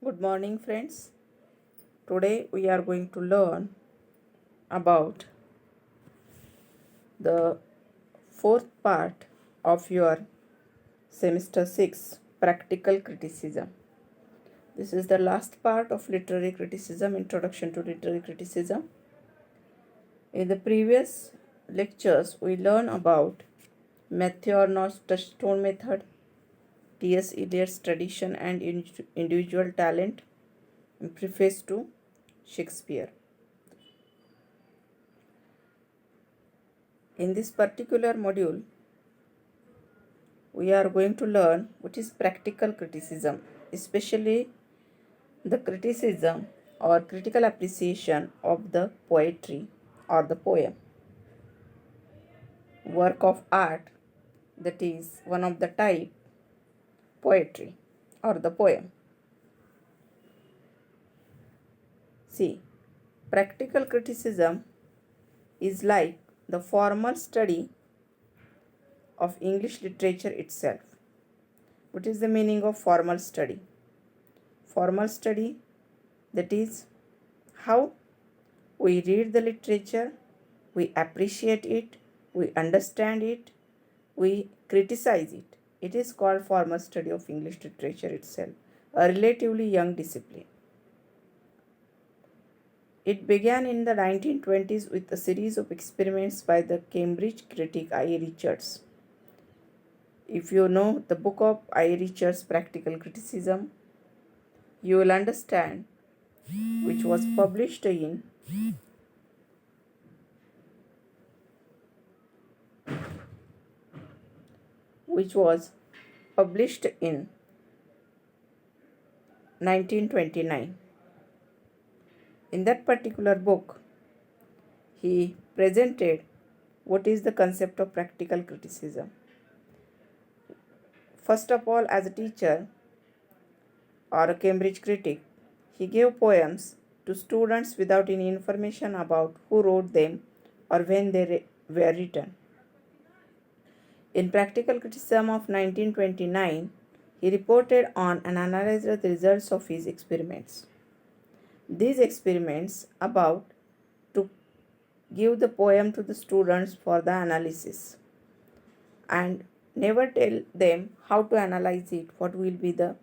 Good morning, friends. Today we are going to learn about the fourth part of your semester 6 practical criticism. This is the last part of literary criticism, introduction to literary criticism. In the previous lectures, we learned about Matthew Arnold's touchstone method, T.S. Eliot's tradition and individual talent, and preface to Shakespeare. In this particular module, we are going to learn what is practical criticism, especially the criticism or critical appreciation of the poetry or the poem, work of art, that is one of the type poetry or the poem. See, practical criticism is like the formal study of English literature itself. What is the meaning of formal study? Formal study, that is how we read the literature, we appreciate it, we understand it, we criticize it. It is called formal study of English literature itself, a relatively young discipline. It began in the 1920s with a series of experiments by the Cambridge critic I. Richards. If you know the book of I. Richards' Practical Criticism, you will understand which was published in which was published in 1929. In that particular book, he presented what is the concept of practical criticism. First of all, as a teacher or a Cambridge critic, he gave poems to students without any information about who wrote them or when they were written. In Practical Criticism of 1929, he reported on and analyzed the results of his experiments. These experiments about to give the poem to the students for the analysis and never tell them how to analyze it, what will be the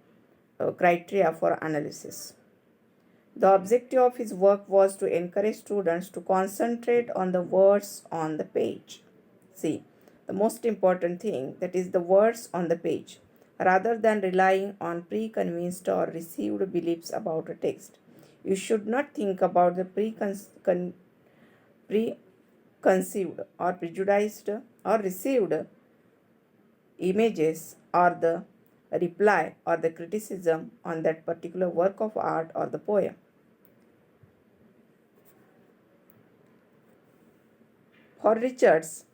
criteria for analysis. The objective of his work was to encourage students to concentrate on the words on the page. See, the most important thing, that is the words on the page, rather than relying on preconceived or received beliefs about a text. You should not think about the preconceived or prejudiced or received images or the reply or the criticism on that particular work of art or the poem. For Richards,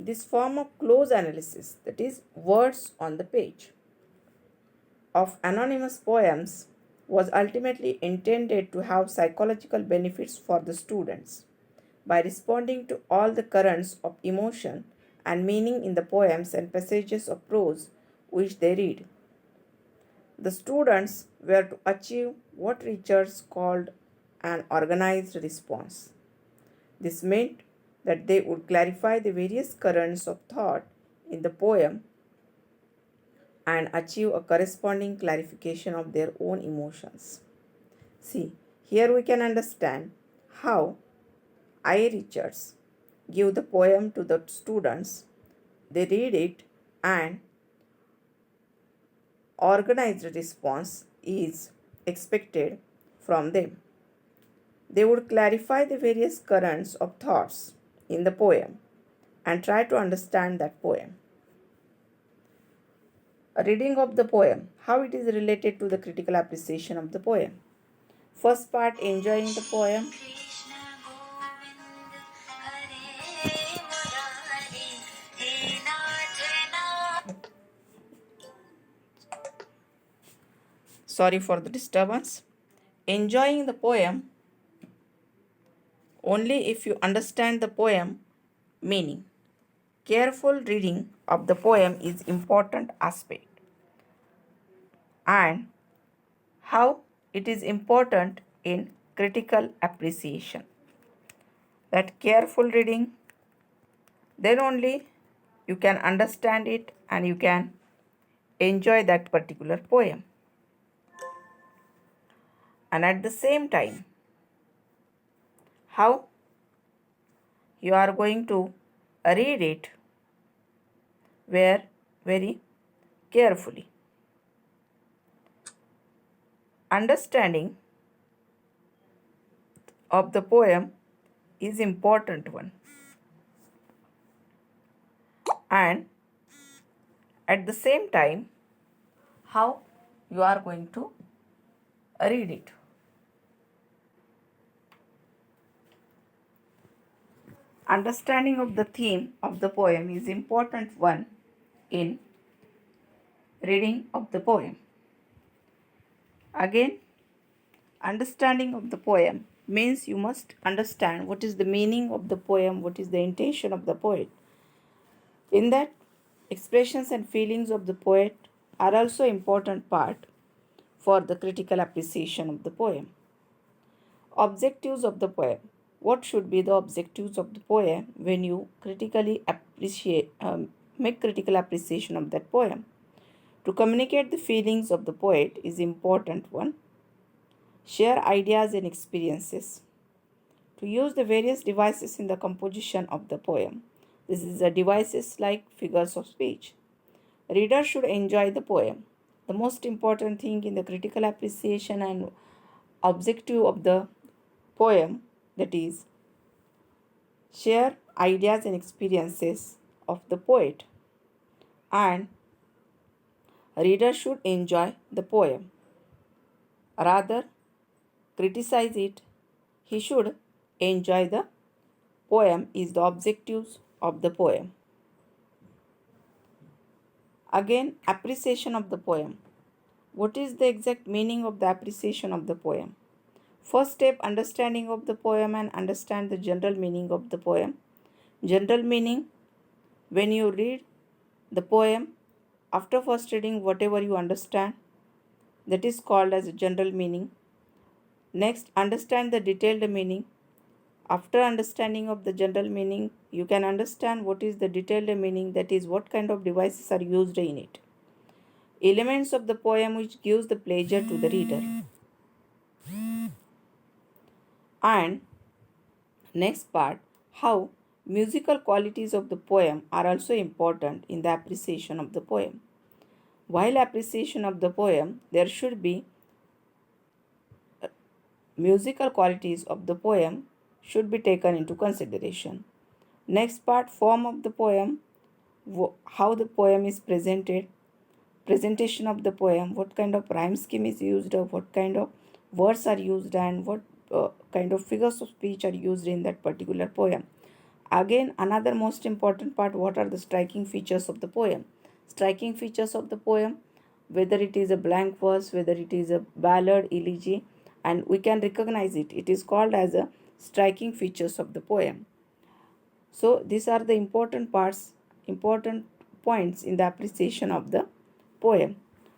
this form of close analysis, that is words on the page, of anonymous poems was ultimately intended to have psychological benefits for the students by responding to all the currents of emotion and meaning in the poems and passages of prose which they read. The students were to achieve what Richards called an organized response. This meant that they would clarify the various currents of thought in the poem and achieve a corresponding clarification of their own emotions. See, here we can understand how I. Richards give the poem to the students, they read it, and organized response is expected from them. They would clarify the various currents of thoughts in the poem and try to understand that poem. A reading of the poem, how it is related to the critical appreciation of the poem. First part, enjoying the poem. Sorry for the disturbance. Enjoying the poem only if you understand the poem meaning. Careful reading of the poem is important aspect. And how it is important in critical appreciation. That careful reading, then only you can understand it and you can enjoy that particular poem. And at the same time, how you are going to read it very carefully. Understanding of the poem is important one, and at the same time how you are going to read it. Understanding of the theme of the poem is important one in reading of the poem. Again, understanding of the poem means you must understand what is the meaning of the poem, what is the intention of the poet. In that, expressions and feelings of the poet are also important part for the critical appreciation of the poem. Objectives of the poem. What should be the objectives of the poem when you make critical appreciation of that poem? To communicate the feelings of the poet is important one. Share ideas and experiences. To use the various devices in the composition of the poem. This is the devices like figures of speech. Reader should enjoy the poem. The most important thing in the critical appreciation and objective of the poem, that is, share ideas and experiences of the poet, and reader should enjoy the poem. Rather, criticize it. He should enjoy the poem is the objectives of the poem. Again, appreciation of the poem. What is the exact meaning of the appreciation of the poem? First step, understanding of the poem and understand the general meaning of the poem. General meaning, when you read the poem, after first reading whatever you understand, that is called as a general meaning. Next, understand the detailed meaning. After understanding of the general meaning, you can understand what is the detailed meaning, that is what kind of devices are used in it. Elements of the poem which gives the pleasure to the reader. And next part, how musical qualities of the poem are also important in the appreciation of the poem. While appreciation of the poem, there should be musical qualities of the poem should be taken into consideration. Next part, form of the poem, how the poem is presented, presentation of the poem, what kind of rhyme scheme is used, or what kind of words are used, and what kind of figures of speech are used in that particular poem. Again, another most important part, what are the striking features of the poem? Striking features of the poem, whether it is a blank verse, whether it is a ballad, elegy, and we can recognize it. It is called as a striking features of the poem. So these are the important parts, important points in the appreciation of the poem.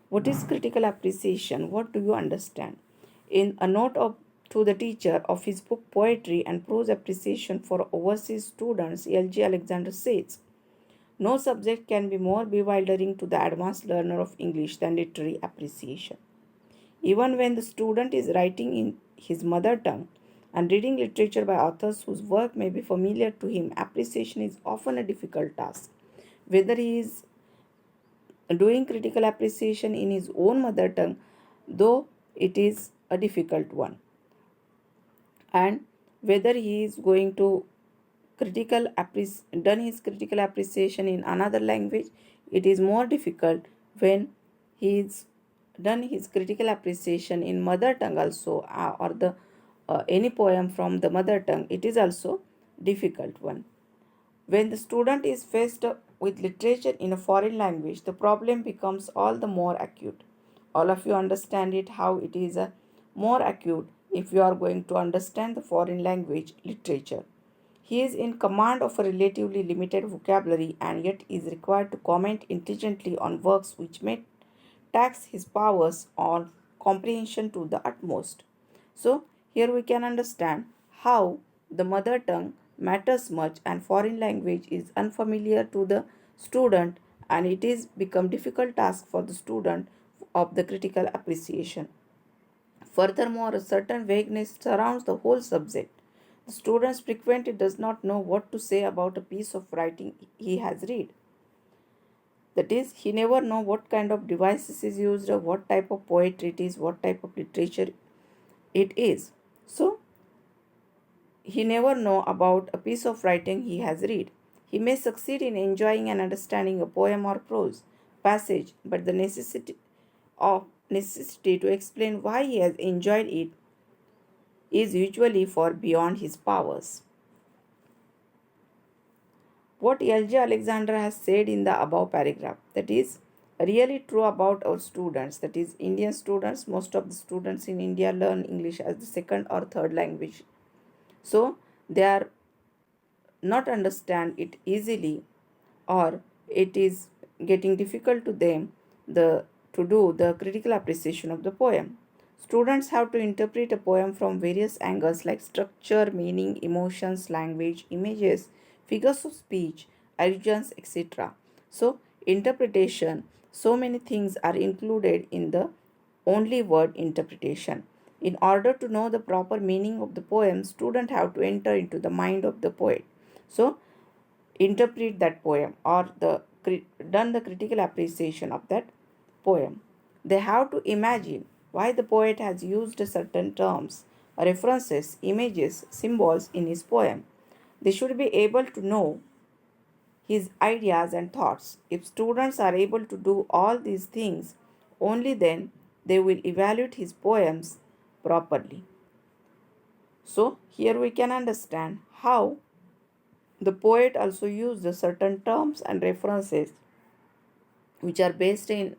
What is critical appreciation? What do you understand? In a note to the teacher of his book Poetry and Prose Appreciation for Overseas Students, L.G. Alexander says, no subject can be more bewildering to the advanced learner of English than literary appreciation. Even when the student is writing in his mother tongue and reading literature by authors whose work may be familiar to him, appreciation is often a difficult task. Whether he is doing critical appreciation in his own mother tongue, though it is a difficult one, and whether he is going to done his critical appreciation in another language, it is more difficult when he is done his critical appreciation in mother tongue also, or the any poem from the mother tongue, it is also difficult one. When the student is faced with literature in a foreign language, the problem becomes all the more acute. All of you understand it, how it is more acute if you are going to understand the foreign language literature. He is in command of a relatively limited vocabulary and yet is required to comment intelligently on works which may tax his powers on comprehension to the utmost. So, here we can understand how the mother tongue matters much and foreign language is unfamiliar to the student, and it is become difficult task for the student of the critical appreciation. Furthermore, a certain vagueness surrounds the whole subject. The student frequently does not know what to say about a piece of writing he has read. That is, he never know what kind of devices is used, or what type of poetry it is, what type of literature it is. So, he never know about a piece of writing he has read. He may succeed in enjoying and understanding a poem or prose passage, but the necessity to explain why he has enjoyed it is usually far beyond his powers. What L.J. Alexander has said in the above paragraph, that is really true about our students, that is Indian students. Most of the students in India learn English as the second or third language. So they are not understand it easily, or it is getting difficult to them to do the critical appreciation of the poem. Students have to interpret a poem from various angles like structure, meaning, emotions, language, images, figures of speech, allusions, etc. So, interpretation, so many things are included in the only word interpretation. In order to know the proper meaning of the poem, students have to enter into the mind of the poet. So, interpret that poem, or done the critical appreciation of that poem. They have to imagine why the poet has used certain terms, references, images, symbols in his poem. They should be able to know his ideas and thoughts. If students are able to do all these things, only then they will evaluate his poems properly. So, here we can understand how the poet also used certain terms and references which are based in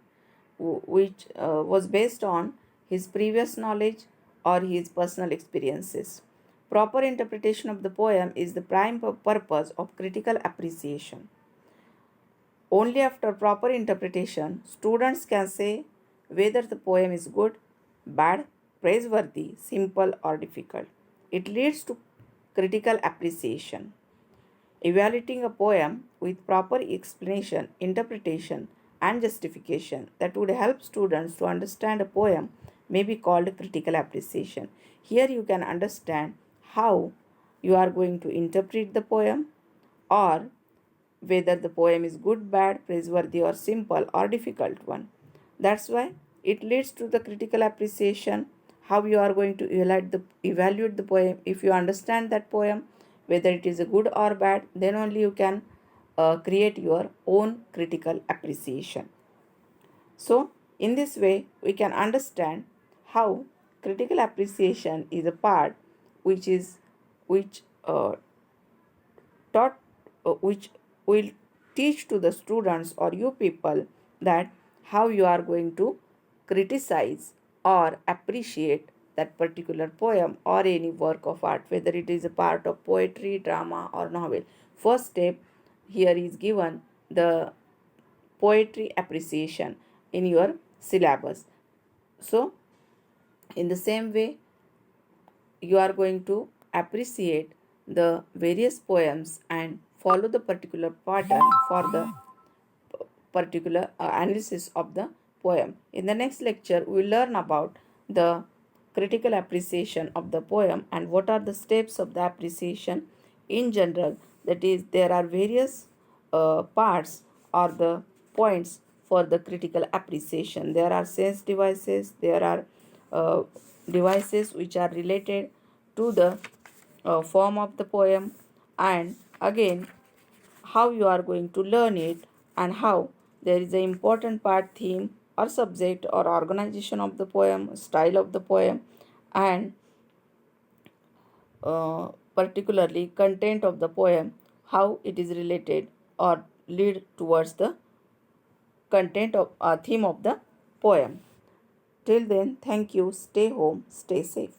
which was based on his previous knowledge or his personal experiences. Proper interpretation of the poem is the prime purpose of critical appreciation. Only after proper interpretation, students can say whether the poem is good, bad, praiseworthy, simple, or difficult. It leads to critical appreciation. Evaluating a poem with proper explanation, interpretation, and justification that would help students to understand a poem may be called critical appreciation. Here you can understand how you are going to interpret the poem, or whether the poem is good, bad, praiseworthy, or simple or difficult one. That's why it leads to the critical appreciation. How you are going to evaluate the poem. If you understand that poem, whether it is a good or bad, then only you can create your own critical appreciation. So, in this way, we can understand how critical appreciation is a part which is which taught which will teach to the students or you people that how you are going to criticize or appreciate that particular poem or any work of art, whether it is a part of poetry, drama, or novel. First step here is given the poetry appreciation in your syllabus. So, in the same way, you are going to appreciate the various poems and follow the particular pattern for the particular analysis of the poem. In the next lecture, we will learn about the critical appreciation of the poem and what are the steps of the appreciation in general. That is, there are various parts or the points for the critical appreciation. There are sense devices, there are uh, devices which are related to the form of the poem, and again how you are going to learn it, and how there is an important part, theme or subject or organization of the poem, style of the poem, and particularly content of the poem, how it is related or lead towards the content of theme of the poem. Till then, thank you. Stay home, stay safe.